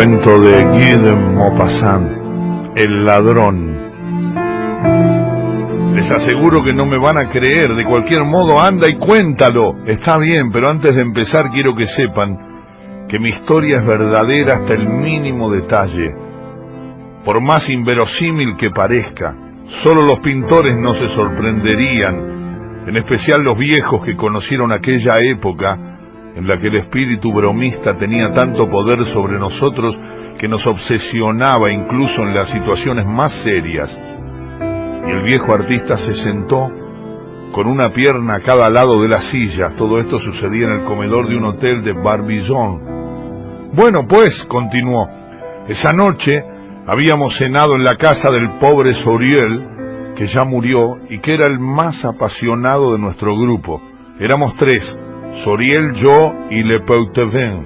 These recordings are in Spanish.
Cuento de Guy de Maupassant, El ladrón. Les aseguro que no me van a creer, de cualquier modo anda y cuéntalo. Está bien, pero antes de empezar quiero que sepan que mi historia es verdadera hasta el mínimo detalle. Por más inverosímil que parezca, solo los pintores no se sorprenderían, en especial los viejos que conocieron aquella época en la que el espíritu bromista tenía tanto poder sobre nosotros que nos obsesionaba incluso en las situaciones más serias. Y el viejo artista se sentó con una pierna a cada lado de la silla. Todo esto sucedía en el comedor de un hotel de Barbizon. Bueno, pues, continuó, esa noche habíamos cenado en la casa del pobre Soriel, que ya murió y que era el más apasionado de nuestro grupo. Éramos tres, Soriel, yo y Le Poitevin.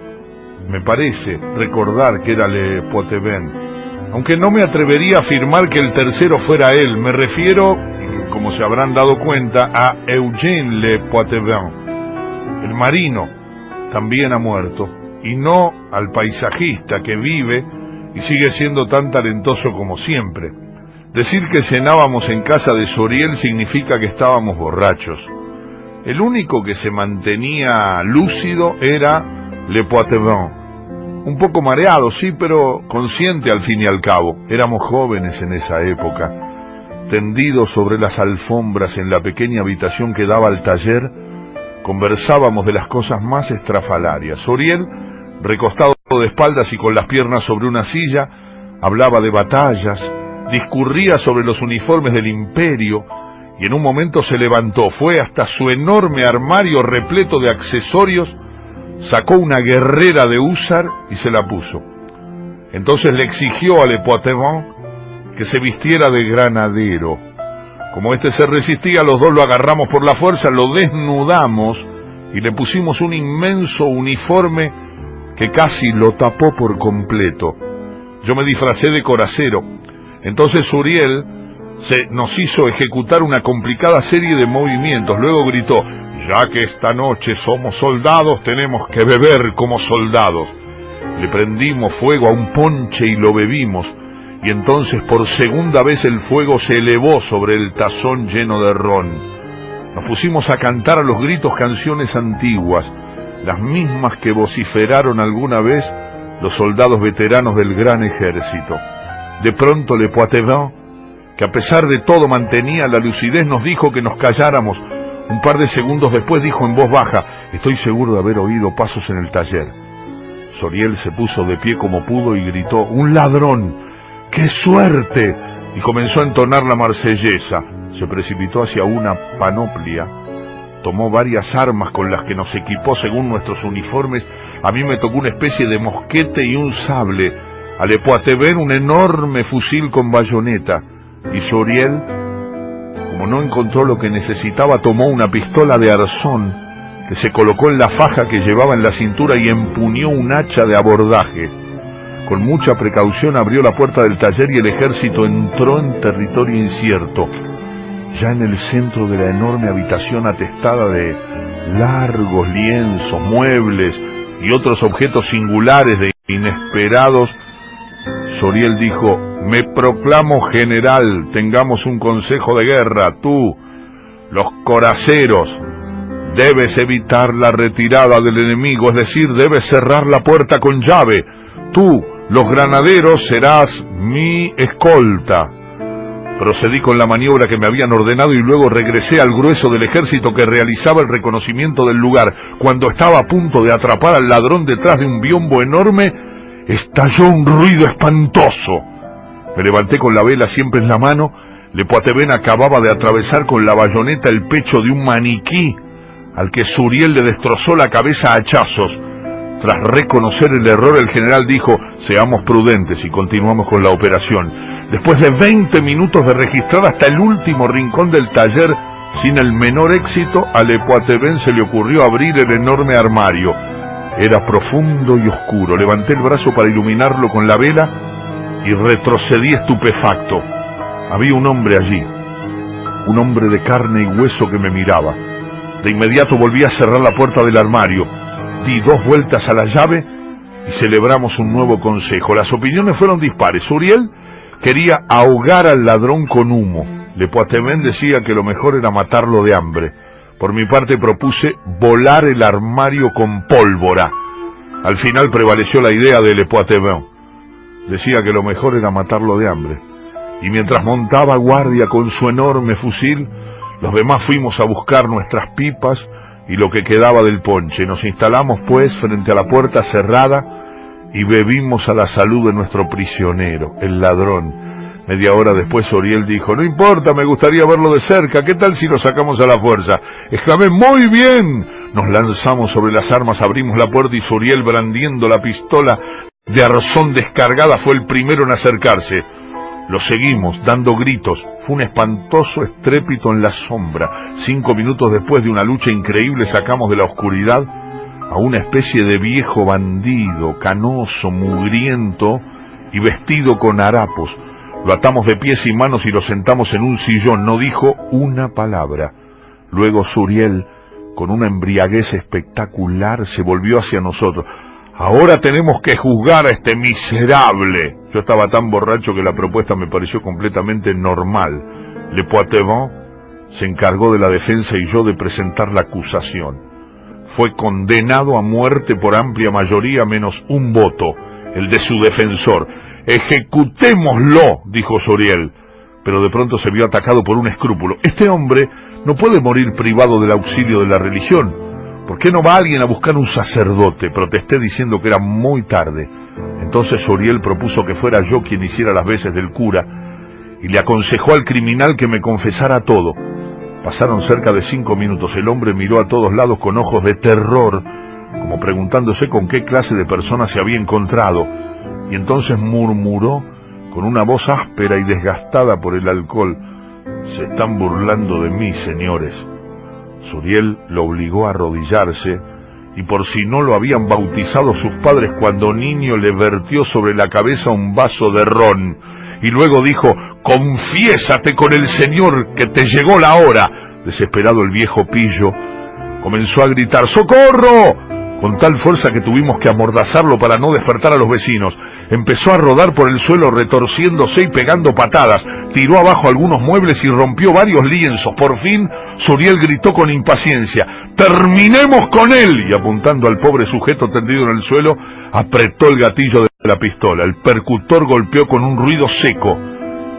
Me parece recordar que era Le Poitevin, aunque no me atrevería a afirmar que el tercero fuera él. Me refiero, como se habrán dado cuenta, a Eugène Le Poitevin. El marino también ha muerto, y no al paisajista que vive y sigue siendo tan talentoso como siempre. Decir que cenábamos en casa de Soriel significa que estábamos borrachos. El único que se mantenía lúcido era Le Poitevin. Un poco mareado, sí, pero consciente al fin y al cabo. Éramos jóvenes en esa época. Tendidos sobre las alfombras en la pequeña habitación que daba al taller, conversábamos de las cosas más estrafalarias. Soriel, recostado de espaldas y con las piernas sobre una silla, hablaba de batallas, discurría sobre los uniformes del imperio, y en un momento se levantó, fue hasta su enorme armario repleto de accesorios, sacó una guerrera de húsar y se la puso. Entonces le exigió a Le Poitevin que se vistiera de granadero. Como este se resistía, los dos lo agarramos por la fuerza, lo desnudamos y le pusimos un inmenso uniforme que casi lo tapó por completo. Yo me disfracé de coracero. Entonces Soriel nos hizo ejecutar una complicada serie de movimientos. Luego gritó: ya que esta noche somos soldados, tenemos que beber como soldados. Le prendimos fuego a un ponche y lo bebimos, y entonces por segunda vez el fuego se elevó sobre el tazón lleno de ron. Nos pusimos a cantar a los gritos canciones antiguas, las mismas que vociferaron alguna vez los soldados veteranos del gran ejército. De pronto Le Poitevin, que a pesar de todo mantenía la lucidez, nos dijo que nos calláramos. Un par de segundos después dijo en voz baja: estoy seguro de haber oído pasos en el taller. Soriel se puso de pie como pudo y gritó: ¡un ladrón! ¡Qué suerte! Y comenzó a entonar la marsellesa. Se precipitó hacia una panoplia, tomó varias armas con las que nos equipó según nuestros uniformes. A mí me tocó una especie de mosquete y un sable, a Le Poitevin un enorme fusil con bayoneta, y Soriel, como no encontró lo que necesitaba, tomó una pistola de arzón que se colocó en la faja que llevaba en la cintura y empuñó un hacha de abordaje. Con mucha precaución abrió la puerta del taller y el ejército entró en territorio incierto. Ya en el centro de la enorme habitación atestada de largos lienzos, muebles y otros objetos singulares de inesperados, Soriel dijo: me proclamo general, tengamos un consejo de guerra. Tú, los coraceros, debes evitar la retirada del enemigo, es decir, debes cerrar la puerta con llave. Tú, los granaderos, serás mi escolta. Procedí con la maniobra que me habían ordenado y luego regresé al grueso del ejército que realizaba el reconocimiento del lugar. Cuando estaba a punto de atrapar al ladrón detrás de un biombo enorme, estalló un ruido espantoso. Me levanté con la vela siempre en la mano. Le Poitevin acababa de atravesar con la bayoneta el pecho de un maniquí, al que Soriel le destrozó la cabeza a hachazos. Tras reconocer el error, el general dijo: seamos prudentes, y continuamos con la operación. Después de 20 minutos de registrar hasta el último rincón del taller sin el menor éxito, a Le Poitevin se le ocurrió abrir el enorme armario. Era profundo y oscuro. Levanté el brazo para iluminarlo con la vela y retrocedí estupefacto. Había un hombre allí, un hombre de carne y hueso que me miraba. De inmediato volví a cerrar la puerta del armario, di 2 vueltas a la llave y celebramos un nuevo consejo. Las opiniones fueron dispares. Suriel quería ahogar al ladrón con humo. Le Poitvin decía que lo mejor era matarlo de hambre. Por mi parte propuse volar el armario con pólvora. Al final prevaleció la idea de Le Poitvin. Decía que lo mejor era matarlo de hambre. Y mientras montaba guardia con su enorme fusil, los demás fuimos a buscar nuestras pipas y lo que quedaba del ponche. Nos instalamos pues frente a la puerta cerrada y bebimos a la salud de nuestro prisionero, el ladrón. Media hora después Suriel dijo: no importa, me gustaría verlo de cerca, ¿qué tal si lo sacamos a la fuerza? Exclamé: muy bien. Nos lanzamos sobre las armas, abrimos la puerta y Suriel, brandiendo la pistola de arzón descargada, fue el primero en acercarse. Lo seguimos, dando gritos. Fue un espantoso estrépito en la sombra. 5 minutos después de una lucha increíble, sacamos de la oscuridad a una especie de viejo bandido, canoso, mugriento y vestido con harapos. Lo atamos de pies y manos y lo sentamos en un sillón. No dijo una palabra. Luego Suriel, con una embriaguez espectacular, se volvió hacia nosotros. Ahora tenemos que juzgar a este miserable. Yo estaba tan borracho que la propuesta me pareció completamente normal. Le Poitvin se encargó de la defensa y yo de presentar la acusación. Fue condenado a muerte por amplia mayoría menos un voto, el de su defensor. Ejecutémoslo, dijo Suriel, pero de pronto se vio atacado por un escrúpulo. Este hombre no puede morir privado del auxilio de la religión. ¿Por qué no va alguien a buscar un sacerdote? Protesté diciendo que era muy tarde. Entonces Suriel propuso que fuera yo quien hiciera las veces del cura y le aconsejó al criminal que me confesara todo. Pasaron cerca de 5 minutos. El hombre miró a todos lados con ojos de terror, como preguntándose con qué clase de persona se había encontrado, y entonces murmuró con una voz áspera y desgastada por el alcohol: se están burlando de mí, señores. Suriel lo obligó a arrodillarse, y por si no lo habían bautizado sus padres cuando niño, le vertió sobre la cabeza un vaso de ron, y luego dijo: confiésate con el Señor que te llegó la hora. Desesperado, el viejo pillo comenzó a gritar: ¡socorro!, con tal fuerza que tuvimos que amordazarlo para no despertar a los vecinos. Empezó a rodar por el suelo retorciéndose y pegando patadas. Tiró abajo algunos muebles y rompió varios lienzos. Por fin, Suriel gritó con impaciencia: ¡terminemos con él! Y apuntando al pobre sujeto tendido en el suelo, apretó el gatillo de la pistola. El percutor golpeó con un ruido seco.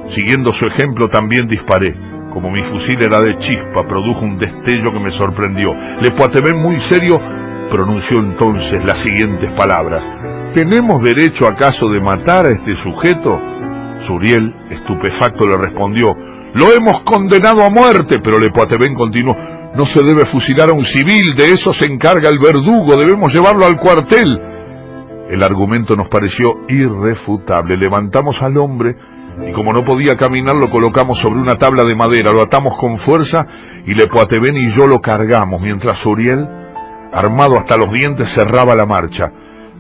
Siguiendo su ejemplo, también disparé. Como mi fusil era de chispa, produjo un destello que me sorprendió. Le Poitvin, muy serio, pronunció entonces las siguientes palabras: ¿tenemos derecho acaso de matar a este sujeto? Suriel, estupefacto, le respondió: lo hemos condenado a muerte. Pero Le Poitvin continuó: no se debe fusilar a un civil, de eso se encarga el verdugo, debemos llevarlo al cuartel. El argumento nos pareció irrefutable. Levantamos al hombre y, como no podía caminar, lo colocamos sobre una tabla de madera, lo atamos con fuerza y Le Poitvin y yo lo cargamos, mientras Suriel, armado hasta los dientes, cerraba la marcha.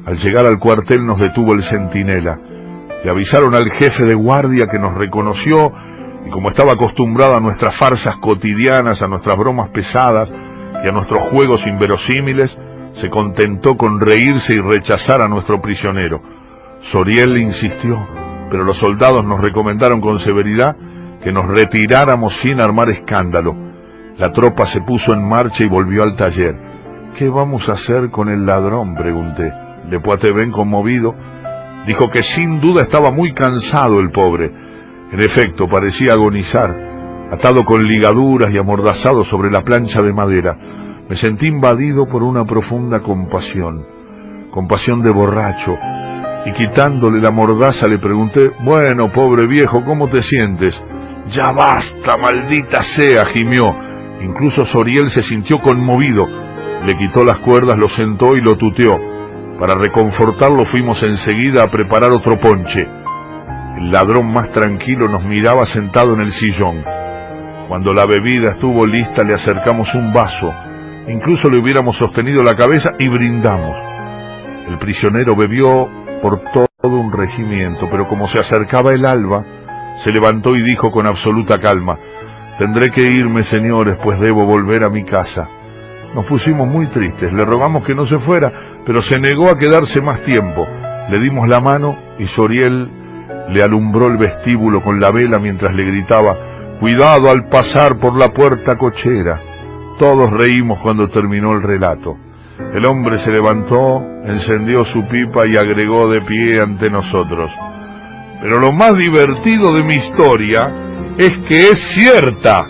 Al llegar al cuartel nos detuvo el centinela. Le avisaron al jefe de guardia, que nos reconoció, y como estaba acostumbrado a nuestras farsas cotidianas, a nuestras bromas pesadas y a nuestros juegos inverosímiles, se contentó con reírse y rechazar a nuestro prisionero. Suriel insistió, pero los soldados nos recomendaron con severidad que nos retiráramos sin armar escándalo. La tropa se puso en marcha y volvió al taller. ¿Qué vamos a hacer con el ladrón?, pregunté. Le Poitvin, conmovido, dijo que sin duda estaba muy cansado el pobre. En efecto, parecía agonizar, atado con ligaduras y amordazado sobre la plancha de madera. Me sentí invadido por una profunda compasión de borracho, y quitándole la mordaza le pregunté: bueno, pobre viejo, ¿cómo te sientes? Ya basta, maldita sea, gimió. Incluso Suriel se sintió conmovido. Le quitó las cuerdas, lo sentó y lo tuteó. Para reconfortarlo fuimos enseguida a preparar otro ponche. El ladrón, más tranquilo, nos miraba sentado en el sillón. Cuando la bebida estuvo lista, le acercamos un vaso. Incluso le hubiéramos sostenido la cabeza y brindamos. El prisionero bebió por todo un regimiento, pero como se acercaba el alba, se levantó y dijo con absoluta calma: tendré que irme, señores, pues debo volver a mi casa. Nos pusimos muy tristes, le rogamos que no se fuera, pero se negó a quedarse más tiempo. Le dimos la mano y Soriel le alumbró el vestíbulo con la vela mientras le gritaba: «Cuidado al pasar por la puerta cochera». Todos reímos cuando terminó el relato. El hombre se levantó, encendió su pipa y agregó de pie ante nosotros: «Pero lo más divertido de mi historia es que es cierta».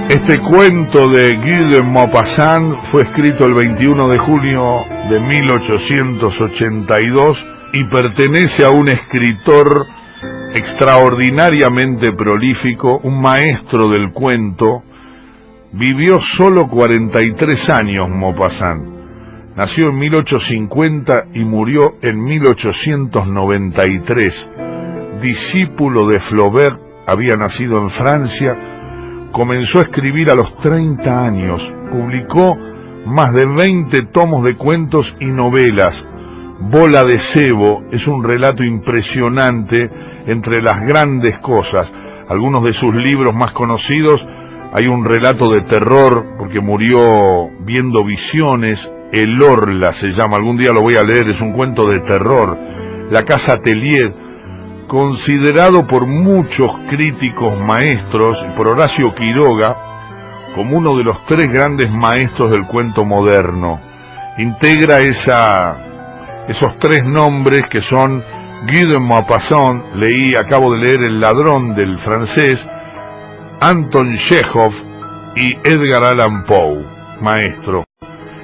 Este cuento de Guy de Maupassant fue escrito el 21 de junio de 1882 y pertenece a un escritor extraordinariamente prolífico, un maestro del cuento. Vivió solo 43 años Maupassant. Nació en 1850 y murió en 1893. Discípulo de Flaubert, había nacido en Francia. Comenzó a escribir a los 30 años, publicó más de 20 tomos de cuentos y novelas. Bola de cebo es un relato impresionante entre las grandes cosas. Algunos de sus libros más conocidos, hay un relato de terror, porque murió viendo visiones. El Orla se llama, algún día lo voy a leer, es un cuento de terror. La Casa Atelier, considerado por muchos críticos maestros, por Horacio Quiroga, como uno de los 3 grandes maestros del cuento moderno. Integra esos 3 nombres que son Guy de Maupassant, acabo de leer El ladrón del francés, Anton Chekhov y Edgar Allan Poe, maestro.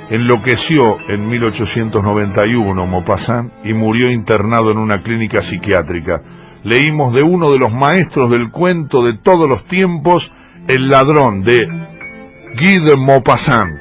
Enloqueció en 1891 Maupassant y murió internado en una clínica psiquiátrica. Leímos de uno de los maestros del cuento de todos los tiempos, El ladrón, de Guy de Maupassant.